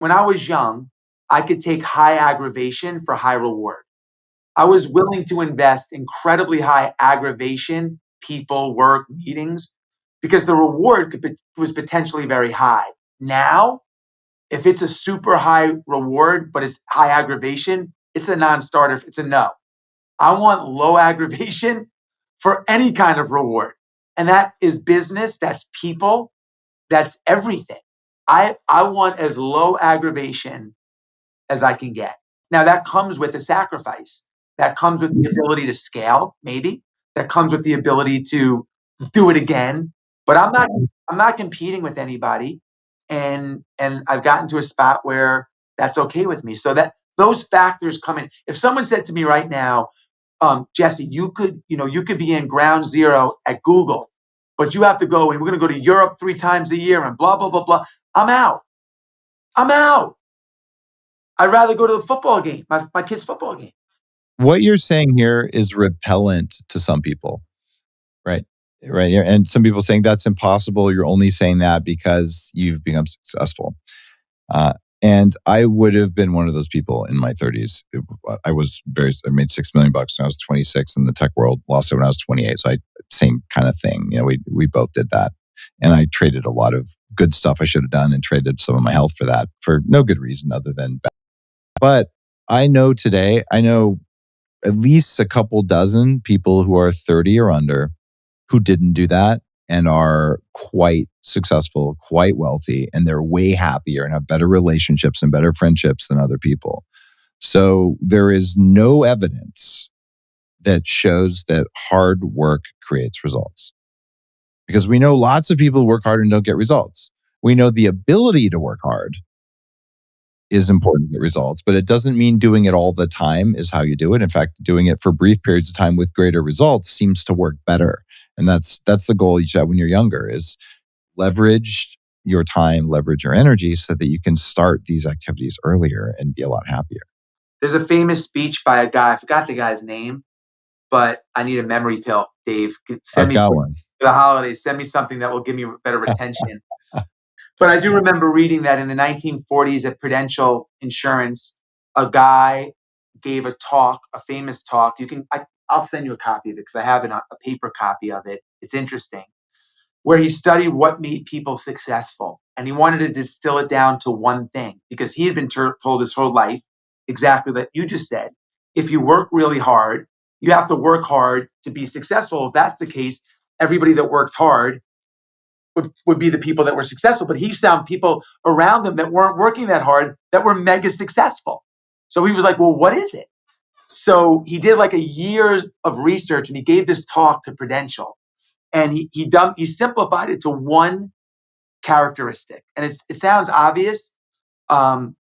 when I was young, I could take high aggravation for high reward. I was willing to invest incredibly high aggravation, people, work, meetings, because the reward was potentially very high. Now, if it's a super high reward, but it's high aggravation, it's a non-starter. It's a no. I want low aggravation for any kind of reward. And that is business, that's people, that's everything. I want as low aggravation as I can get. Now that comes with a sacrifice. That comes with the ability to scale, maybe. That comes with the ability to do it again. But I'm not competing with anybody. And I've gotten to a spot where that's okay with me. So that those factors come in. If someone said to me right now, Jesse, you could be in ground zero at Google, but you have to go and we're going to go to Europe 3 times a year and blah, blah, blah, blah. I'm out. I'm out. I'd rather go to the football game, my kid's football game. What you're saying here is repellent to some people, right? Right. And some people saying that's impossible. You're only saying that because you've become successful. And I would have been one of those people in my 30s. I made $6 million when I was 26 in the tech world, lost it when I was 28. So same kind of thing. We both did that. And I traded a lot of good stuff I should have done and traded some of my health for that for no good reason other than bad. But I know at least a couple dozen people who are 30 or under who didn't do that and are quite successful, quite wealthy, and they're way happier and have better relationships and better friendships than other people. So there is no evidence that shows that hard work creates results. Because we know lots of people work hard and don't get results. We know the ability to work hard is important to get results, but it doesn't mean doing it all the time is how you do it. In fact, doing it for brief periods of time with greater results seems to work better. And that's the goal you should have when you're younger is leverage your time, leverage your energy so that you can start these activities earlier and be a lot happier. There's a famous speech by a guy, I forgot the guy's name, but I need a memory pill, Dave. I've got one. For the holidays, send me something that will give me better retention. But I do remember reading that in the 1940s at Prudential Insurance, a guy gave a talk, a famous talk. I'll send you a copy of it because I have a paper copy of it. It's interesting, where he studied what made people successful. And he wanted to distill it down to one thing because he had been told his whole life exactly that you just said. If you work really hard, you have to work hard to be successful. If that's the case, everybody that worked hard would be the people that were successful. But he found people around them that weren't working that hard that were mega successful. So he was like, well, what is it? So he did like a year of research and he gave this talk to Prudential. And he simplified it to one characteristic. And it sounds obvious. And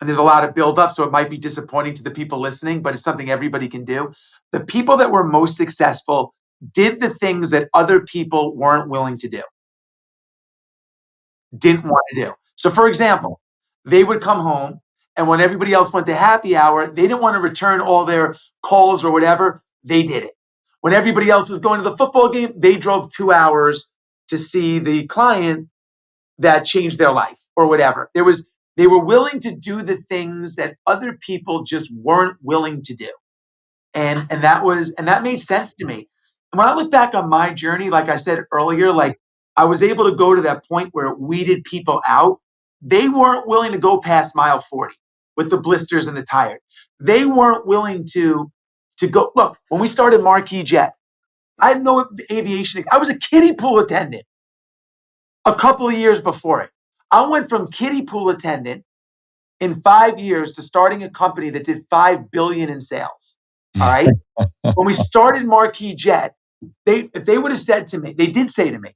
there's a lot of buildup, so it might be disappointing to the people listening, but it's something everybody can do. The people that were most successful did the things that other people weren't willing to do. Didn't want to do. So for example, they would come home and when everybody else went to happy hour, they didn't want to return all their calls or whatever. They did it. When everybody else was going to the football game, they drove 2 hours to see the client that changed their life or whatever. They were willing to do the things that other people just weren't willing to do. And that made sense to me. And when I look back on my journey, like I said earlier, like I was able to go to that point where it weeded people out. They weren't willing to go past mile 40 with the blisters and the tire. They weren't willing to go. Look, when we started Marquis Jet, I had no aviation. I was a kiddie pool attendant a couple of years before it. I went from kiddie pool attendant in 5 years to starting a company that did $5 billion in sales. All right. When we started Marquis Jet, if they would have said to me, they did say to me,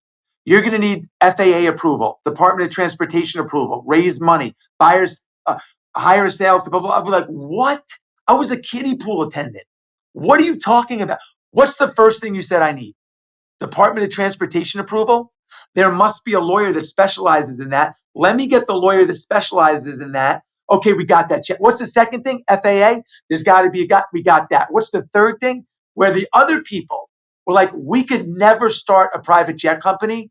you're going to need FAA approval, Department of Transportation approval, raise money, buyers, hire sales, blah, blah, blah. I'd be like, what? I was a kiddie pool attendant. What are you talking about? What's the first thing you said I need? Department of Transportation approval? There must be a lawyer that specializes in that. Let me get the lawyer that specializes in that. Okay, we got that check. What's the second thing? FAA? There's got to be we got that. What's the third thing? Where the other people were like, we could never start a private jet company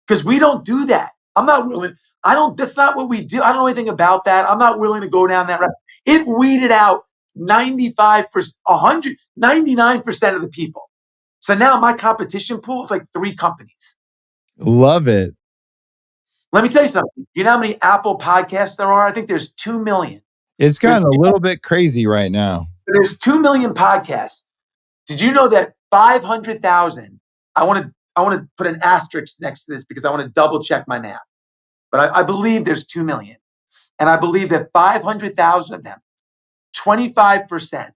because we don't do that. I'm not willing. That's not what we do. I don't know anything about that. I'm not willing to go down that route. It weeded out 95%, 99% of the people. So now my competition pool is like 3 companies. Love it. Let me tell you something. Do you know how many Apple podcasts there are? I think there's 2 million. It's gotten a little bit crazy right now. There's 2 million podcasts. Did you know that 500,000, I want to put an asterisk next to this because I want to double check my math. But I believe there's 2 million. And I believe that 500,000 of them, 25%,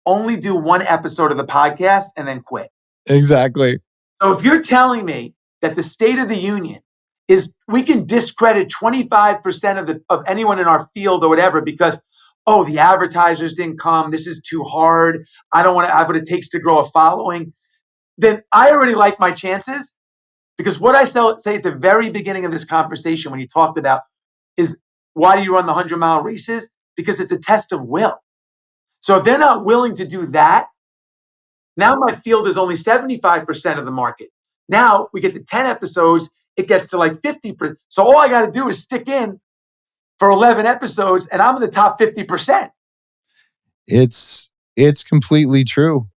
only do 1 episode of the podcast and then quit. Exactly. So if you're telling me that the State of the Union is, we can discredit 25% of anyone in our field or whatever because, oh, the advertisers didn't come, this is too hard, I don't want to have what it takes to grow a following, then I already like my chances. Because what I say at the very beginning of this conversation when you talked about is, why do you run the 100-mile races? Because it's a test of will. So if they're not willing to do that, now my field is only 75% of the market. Now we get to 10 episodes, it gets to like 50%. So all I got to do is stick in for 11 episodes and I'm in the top 50%. It's completely true.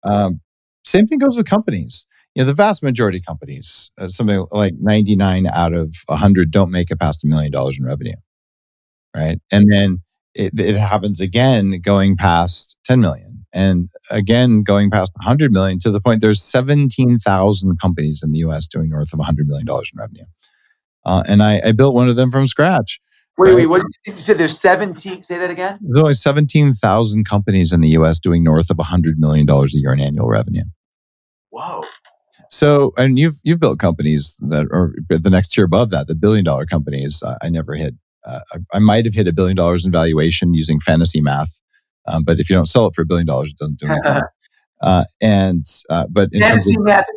Same thing goes with companies. The vast majority of companies, something like 99 out of 100 don't make it past $1 million in revenue, right? And then it happens again going past 10 million and again going past 100 million to the point there's 17,000 companies in the US doing north of $100 million in revenue. And I built one of them from scratch. Wait, what did you say? There's 17, say that again? There's only 17,000 companies in the US doing north of $100 million a year in annual revenue. Whoa. So, and you've built companies that are the next tier above that, the $1 billion companies. I never hit. I might have hit $1 billion in valuation using fantasy math, but if you don't sell it for $1 billion, it doesn't do anything. But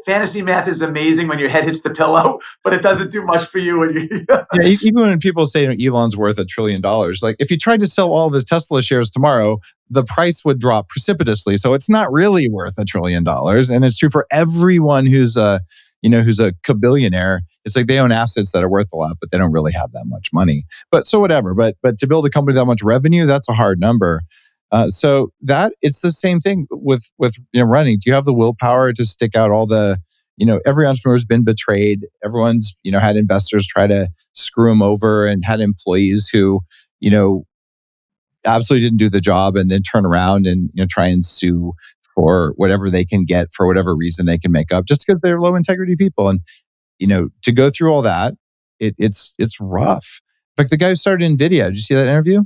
fantasy math is amazing when your head hits the pillow, but it doesn't do much for you when you. Yeah, even when people say Elon's worth $1 trillion, like if he tried to sell all of his Tesla shares tomorrow, the price would drop precipitously. So it's not really worth $1 trillion, and it's true for everyone who's a kabillionaire. It's like they own assets that are worth a lot, but they don't really have that much money. But so whatever. But to build a company that much revenue, that's a hard number. So that it's the same thing with running. Do you have the willpower to stick out all the, every entrepreneur's been betrayed. Everyone's, had investors try to screw them over and had employees who, absolutely didn't do the job and then turn around and, try and sue for whatever they can get for whatever reason they can make up just because they're low integrity people. And, to go through all that, it's rough. In fact, the guy who started NVIDIA, did you see that interview?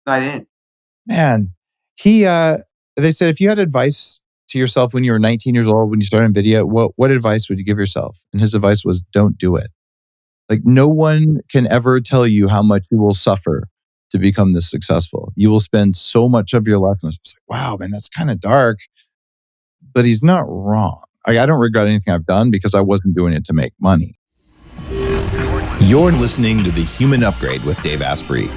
I didn't. Man, they said, if you had advice to yourself when you were 19 years old, when you started NVIDIA, what advice would you give yourself? And his advice was, don't do it. Like, no one can ever tell you how much you will suffer to become this successful. You will spend so much of your life. And it's like, wow, man, that's kind of dark. But he's not wrong. I don't regret anything I've done because I wasn't doing it to make money. You're listening to The Human Upgrade with Dave Asprey.